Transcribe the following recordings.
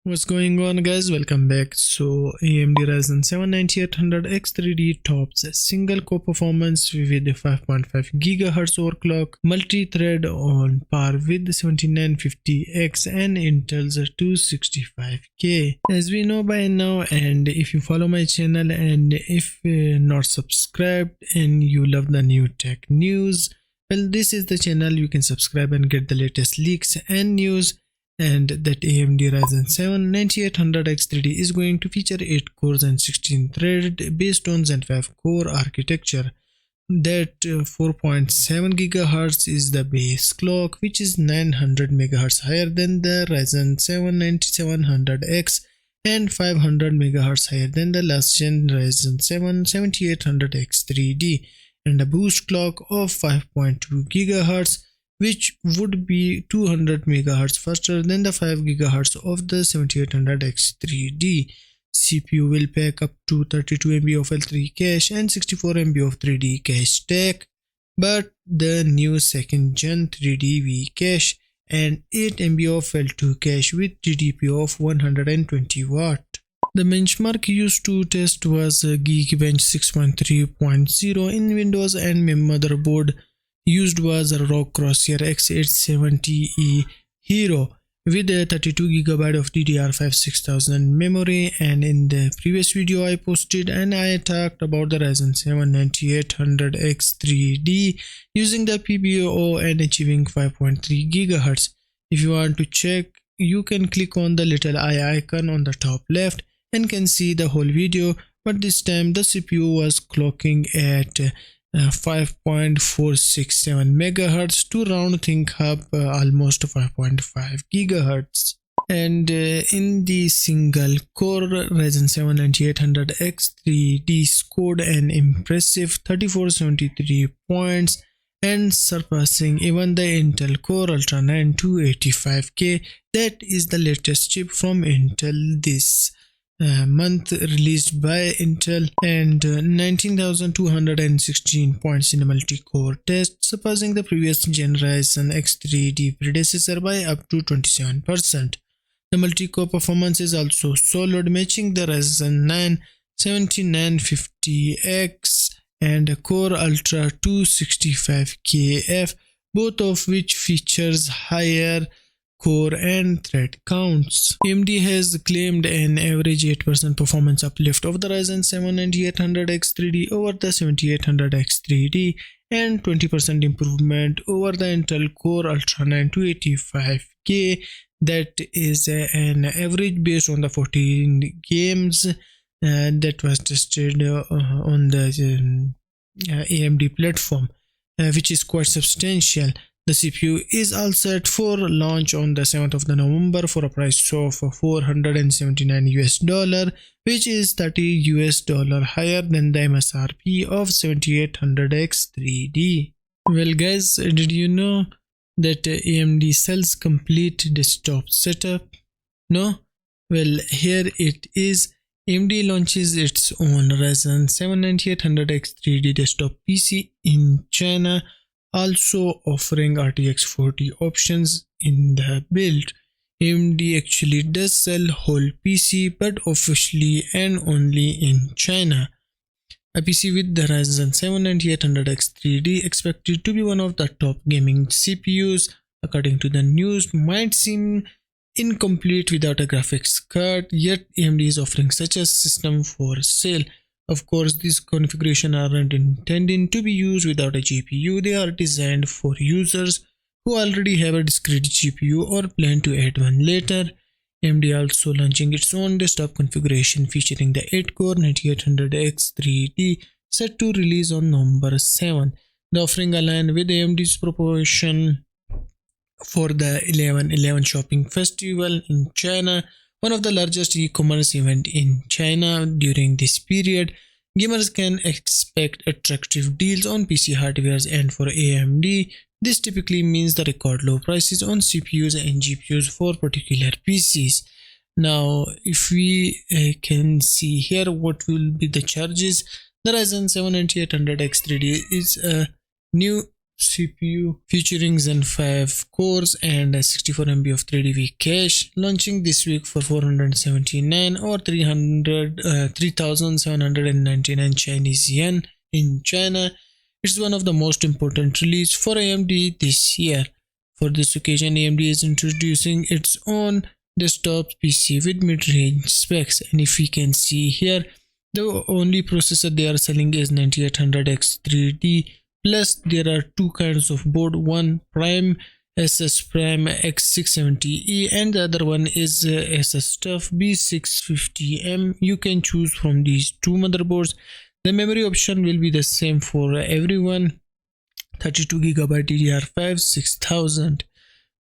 What's going on, guys? Welcome back. So AMD Ryzen 7 9800X 3D tops single core performance with 5.5 GHz overclock, multi-thread on par with 7950X and Intel's 265K. As we know by now, and if you follow my channel and if not subscribed and you love the new tech news, well, this is the channel you can subscribe and get the latest leaks and news. And that AMD Ryzen 7 9800X 3D is going to feature 8 cores and 16 threads based on Zen 5 core architecture. That 4.7 GHz is the base clock, which is 900 MHz higher than the Ryzen 7 9700X and 500 MHz higher than the last gen Ryzen 7 7800X 3D, and a boost clock of 5.2 GHz, which would be 200 MHz faster than the 5 GHz of the 7800X 3D. CPU will pack up to 32 MB of L3 cache and 64 MB of 3D cache stack, but the new 2nd gen 3DV cache and 8 MB of L2 cache with GDP of 120 watt. The benchmark used to test was Geekbench 6.3.0 in Windows, and my motherboard used was a ROG Crosshair X870E Hero with a 32GB of DDR5 6000 memory. And in the previous video I posted and I talked about the Ryzen 7 9800X 3D using the PBO and achieving 5.3 GHz. If you want to check, you can click on the little eye icon on the top left and can see the whole video, but this time the CPU was clocking at 5.467 MHz to round things up, almost 5.5 GHz. And in the single core, Ryzen 7 9800X 3D scored an impressive 3473 points and surpassing even the Intel Core Ultra 9 285K. That is the latest chip from Intel this month, released by Intel, and 19,216 points in a multi-core test, surpassing the previous gen Ryzen X3D predecessor by up to 27%. The multi-core performance is also solid, matching the Ryzen 9 7950X and Core Ultra 265KF, both of which features higher core and thread counts. AMD has claimed an average 8% performance uplift of the Ryzen 7 9800X 3D over the 7800X 3D and 20% improvement over the Intel Core Ultra 9 285K. That is an average based on the 14 games that was tested on the AMD platform, which is quite substantial. The CPU is all set for launch on the 7th of November for a price of $479 which is $30 higher than the MSRP of 7800X 3D. Well, guys, did you know that AMD sells complete desktop setup? No? Well, here it is. AMD launches its own Ryzen 7 9800X 3D desktop PC in China, also offering RTX 40 options in the build. AMD actually does sell whole PC, but officially and only in China. A PC with the Ryzen 7 9800X 3D, expected to be one of the top gaming CPUs, according to the news, might seem incomplete without a graphics card, yet AMD is offering such a system for sale. Of course, these configurations aren't intended to be used without a GPU. They are designed for users who already have a discrete GPU or plan to add one later. AMD also launching its own desktop configuration featuring the 8-core 9800X 3D, set to release on November 7. The offering aligns with AMD's promotion for the 11/11 shopping festival in China, one of the largest e-commerce events in China. During this period, gamers can expect attractive deals on PC hardwares, and for AMD, this typically means the record low prices on CPUs and GPUs for particular PCs. Now, if we can see here what will be the charges, the Ryzen 7 9800X 3D is a new CPU featuring Zen 5 cores and 64 MB of 3D cache, launching this week for 479 or 3,799 Chinese yen in China. It's one of the most important release for AMD this year. For this occasion, AMD is introducing its own desktop PC with mid-range specs, and if you can see here, the only processor they are selling is 9800X 3D. Plus there are two kinds of board, one Prime SS Prime X670E and the other one is SS Tough B650M. You can choose from these two motherboards. The memory option will be the same for everyone, 32GB DDR5 6000,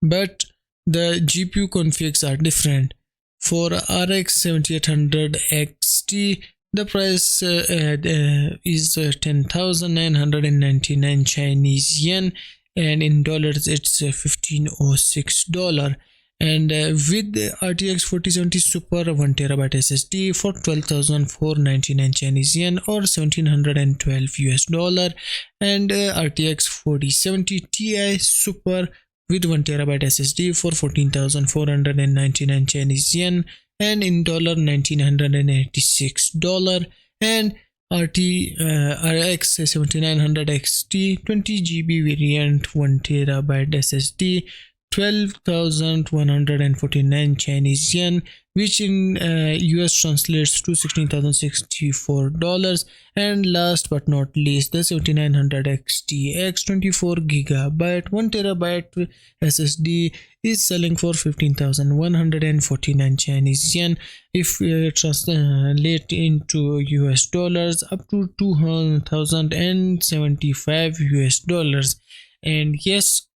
but the GPU configs are different. For RX 7800 XT, the price is 10,999 Chinese yen, and in dollars it's $1506. And with the RTX 4070 Super 1TB SSD for 12,499 Chinese yen or $1,712, and RTX 4070 Ti Super with 1TB SSD for 14,499 Chinese yen and in dollar $1,986, and RX 7900 XT 20GB variant 1TB SSD 12,149 Chinese yen, which in US translates to $16,064. And last but not least, the 7900 XTX 24GB 1TB SSD is selling for 15,149 Chinese yen. If translate into US dollars, up to 2,075 US dollars. And yes,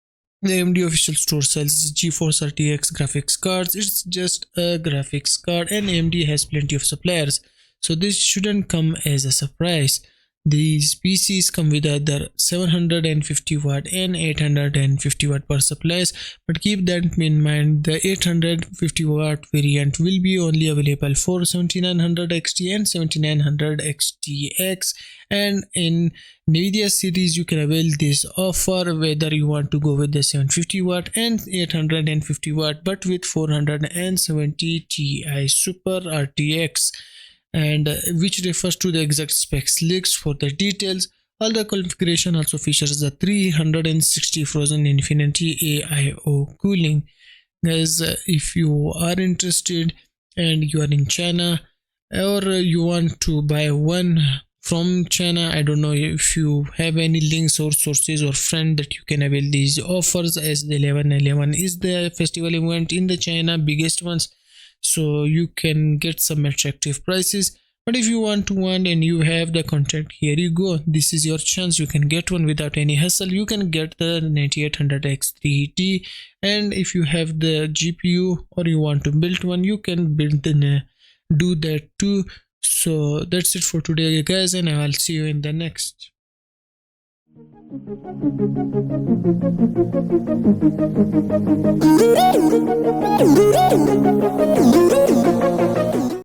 the AMD official store sells GeForce RTX graphics cards. It's just a graphics card and AMD has plenty of suppliers, so this shouldn't come as a surprise. These PCs come with either 750 watt and 850 watt power supplies, but keep that in mind, the 850 watt variant will be only available for 7900 XT and 7900 XTX, and in Nvidia series you can avail this offer whether you want to go with the 750 watt and 850 watt but with 470 Ti Super RTX, and which refers to the exact specs leaks. For the details, all the configuration also features the 360 frozen infinity AIO cooling. Guys, if you are interested and you are in China or you want to buy one from China, I don't know if you have any links or sources or friend that you can avail these offers, as the 11/11 is the festival event in the China, biggest ones, so you can get some attractive prices. But if you want one and you have the contact, here you go, this is your chance. You can get one without any hassle. You can get the 9800X 3D, and if you have the GPU or you want to build one, you can build and do that too. So that's it for today guys, and I will see you in the next.